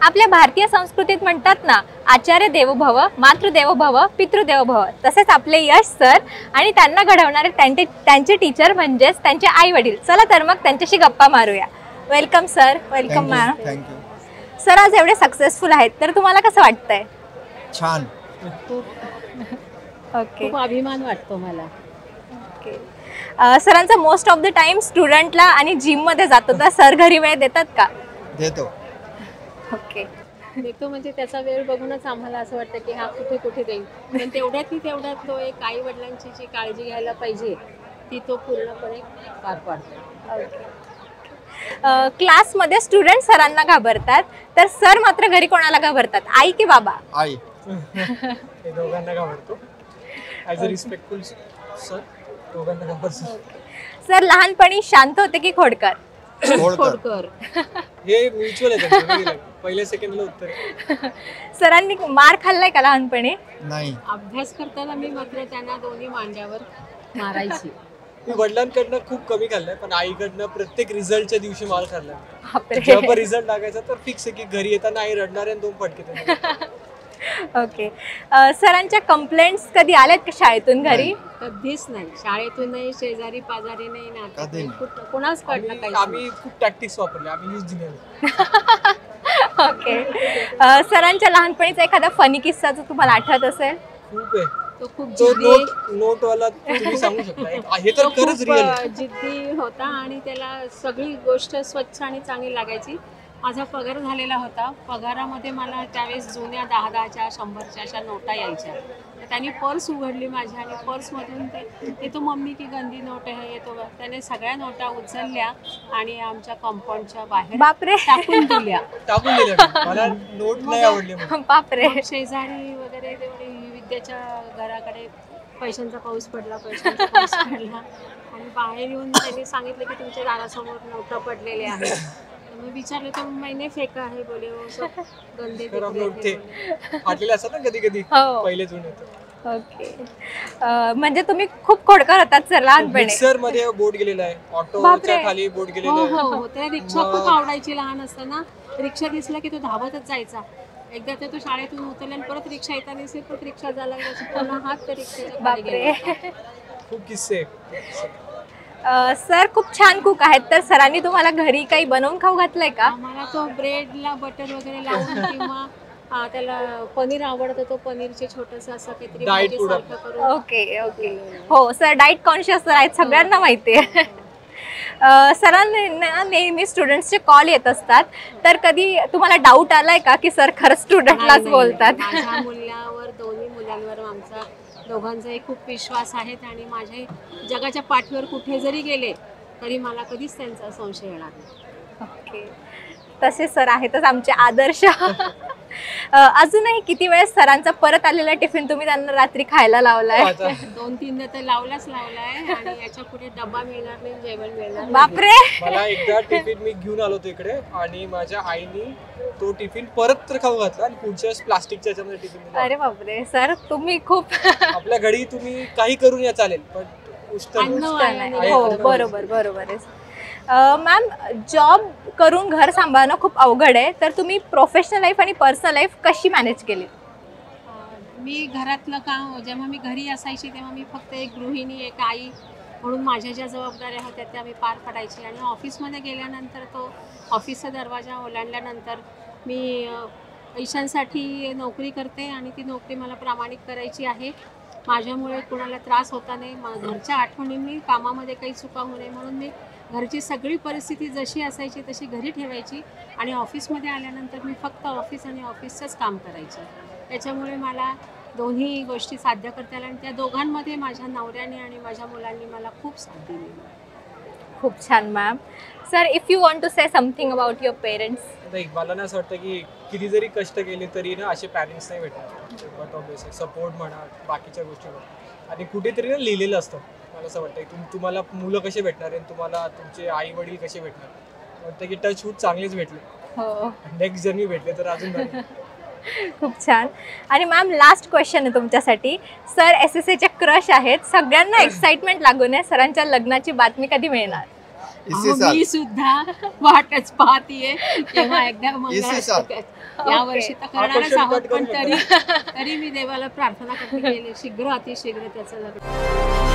आपल्या भारतीय संस्कृतीत म्हणतात ना, आचार्य देवो भव, मातृदेवो भव, पितृदेवो भव. तसेच आपले यश सर आणि त्यांना घडवणारे त्यांचे टीचर म्हणजेच त्यांचे आई वडील. चला तर मग त्यांच्याशी गप्पा मारूया. Welcome sir. Welcome ma'am. Thank you. Sir आज एवढे सक्सेसफुल आहेत तर तुम्हाला कसं वाटतंय? छान. ओके. खूप अभिमान वाटतो मला. ओके. सरांचा मोस्ट ऑफ द टाइम स्टुडंटला आणि जिम मध्ये जातो, तर सर घरी वेळ देतात का? देतो. ओके. देतो म्हणजे त्याचा वेळ बघूनच आम्हाला असं वाटतं की हा कुठे कुठे देईल, पण तेवढ्यात तो एक आई वडिलांची जी काळजी घ्यायला पाहिजे ती तो पूर्णपणे पार पाडतो. ओके. क्लासमध्ये स्टुडंट सरांना घाबरतात, तर सर मात्र घरी कोणाला घाबरतात, आई की बाबा? आई. हे दोघांना घाबरतो. ॲज अ रिस्पेक्टफुल सर दोघांना घाबरतो. सर लहानपणी शांत होते की खोडकर? खोडकर. हे म्युच्युअल आहे त्यांचं. पहिल्या सेकंडला उत्तर. सरांनी मार खाल्लाय का लहानपणी? नाही. अभ्यास करताना मी मात्र त्यांना दोन्ही मांड्यावर मारायची. मी वडिलांकडनं खूप कमी खाल्लंय, पण आईकडनं प्रत्येक रिझल्टच्या दिवशी माल खाल्लाय. बापरे. जेव्हा पण रिझल्ट लागायचा तर फिक्स आहे की घरी येताना आई रडणार आणि 2 फटके देणार. ओके. सरांच्या कंप्लेंट्स कधी आल्यात का शाळेतून घरी? कधीच नाही. शाळेतून नाही, शेजारी पाजारी नाही, कधी नाते कोणाच कडनं काही. आम्ही खूप टॅक्टिक्स वापरले. आम्ही यूज दिले. ओके. सरांच्या लहानपणीचा एखादा फनी किस्सा जो तुम्हाला आठवत असेल? खूप आहे. तो खूप तो नोटवाला तुम्ही सांगू शकता. हे तर खरंच रिअल आहे. जिद्दी होता आणि त्याला सगळी गोष्ट स्वच्छ आणि चांगली लागायची. माझा पगार झालेला होता. पगारामध्ये मला त्यावेळेस जुन्या 10-10च्या 100च्या अशा नोटा यायच्या. तर त्याने पर्स उघडली माझी आणि पर्समधून ते तो मम्मी की गंदी नोट आहे येतो. त्याने सगळ्या नोटा उचलल्या आणि आमच्या कंपाऊंडच्या बाहेर बापरे. टाकून दिल्या. मला नोट नाही आवडली. बापरे. शेजारी वगैरे तेवढी विद्याच्या घराकडे पैशांचा पाऊस पडला आणि बाहेर येऊन त्यांनी सांगितलं की तुमच्या दारासमोर नोटा पडलेले आहेत. मी विचारलं तर मैंने फेका आहे बोले. वो सब गंदे फाटलेले असतात ना कधी कधी. हो. पहिले जुने. ओके. म्हणजे तुम्ही खूप खोडकर होतात सर लहानपणी? मिक्सर मध्ये बोट गेलेला आहे, ऑटोच्या खाली बोट गेलेला आहे. हो. त्या रिक्षा खूप आवडायची लहान असताना. रिक्षा दिसला की तो धावतच जायचा. एकदा तो शाळेतून उतरला आणि परत रिक्षा येताना दिसली, परत रिक्षा झाला पूर्ण हात त्या रिक्षाच्या खाली गेला. खूप किस्से. सर खूप छान कुक आहेत, तर सरांनी तुम्हाला घरी काही बनवून खाऊ घातलंय का? आम्हाला तो ब्रेडला बटर वगैरे लावून किंवा त्याला पनीर आवडतं, तो पनीरचे छोटंसं असं काहीतरी भाजीसारखं करून. ओके. ओके. हो सर डाएट कॉन्शियस आहेत, सगळ्यांना माहिती आहे. सरांना नेहमी स्टुडंट्सचे कॉल येत असतात, तर कधी तुम्हाला डाऊट आलाय का की सर खरंच स्टुडंटलाच बोलतात? माझ्या मुलावर, दोन्ही मुलांवर आमचा दोघांचाही खूप विश्वास आहे आणि माझे जगाच्या पाठीवर कुठे जरी गेले तरी मला कधीच त्यांचा संशय येणार नाही. ओके. तसे सर आहेतच आमचे आदर्श. अजूनही किती वेळेस सरांचा परत आलेला टिफिन तुम्ही त्यांना रात्री खायला लावलाय? 2-3दा तर लावलाय आणि याच्या पुढे डब्बा मिळणार नाही, जेवण मिळणार. बापरे. मला एकदा टिफिन मी घेऊन आलो इकडे आणि माझ्या आईनी तो टिफिन परत तर खाऊ घातला आणि पुढच्या वेळेस प्लास्टिकच्या याच्यामध्ये टिफिन दिला. अरे बापरे सर तुम्ही खूप. आपल्या घरी तुम्ही काही करून या चालेल, पण हो बरोबर आहे. मॅम जेव्हा करून घर सांभाळणं खूप अवघड आहे, तर तुम्ही प्रोफेशनल लाईफ आणि पर्सनल लाईफ कशी मॅनेज केली? मी घरातलं काम जेव्हा मी घरी असायची तेव्हा मी फक्त एक गृहिणी, एक आई म्हणून माझ्या ज्या जबाबदाऱ्या होत्या त्या मी पार पाडायची. आणि ऑफिसमध्ये गेल्यानंतर तो ऑफिसचा दरवाजा ओलांडल्यानंतर मी पैशांसाठी नोकरी करते आणि ती नोकरी मला प्रामाणिक करायची आहे. माझ्यामुळे कुणाला त्रास होता नाही, घरच्या आठवणींनी कामामध्ये काही चुका होऊ नये म्हणून मी घरची सगळी परिस्थिती जशी असायची तशी घरी ठेवायची आणि ऑफिसमध्ये आल्यानंतर मी फक्त ऑफिस आणि ऑफिसचंच काम करायचे. त्याच्यामुळे मला दोन्ही गोष्टी साध्य करता आल्या आणि त्या दोघांमध्ये माझ्या नवऱ्याने आणि माझ्या मुलांनी मला खूप साथ दिली. खूप छान ma'am. Sir if you want to say something about your parents? मला ना असं वाटतं की किती जरी कष्ट केले तरी ना असे पॅरेंट्स नाही भेटणार. बट ऑब्वियसली सपोर्ट म्हणा, बाकीच्या गोष्टी म्हणा, आणि कुठेतरी ना लिहिलेलं असतं. मला असं वाटतं तुम्हाला मुलं कसे भेटणार आणि तुम्हाला तुमचे आई वडील कसे भेटणार. वाटतं की टच वूड चांगलेच भेटले. हो. नेक्स्ट जर्नी भेटले तर अजून खूप छान. आणि मॅम लास्ट क्वेश्चन आहे तुमच्यासाठी. सर SSAचे क्रश आहेत, सगळ्यांना एक्साइटमेंट लागून आहे, सरांच्या लग्नाची बातमी कधी मिळणार? अहो, मी सुद्धा वाटच पाहतीये तेव्हा एकदा या वर्षी तर करणारच आहोत, पण तरी मी देवाला प्रार्थना करते की शीघ्र अतिशीघ्र त्याचं लग्न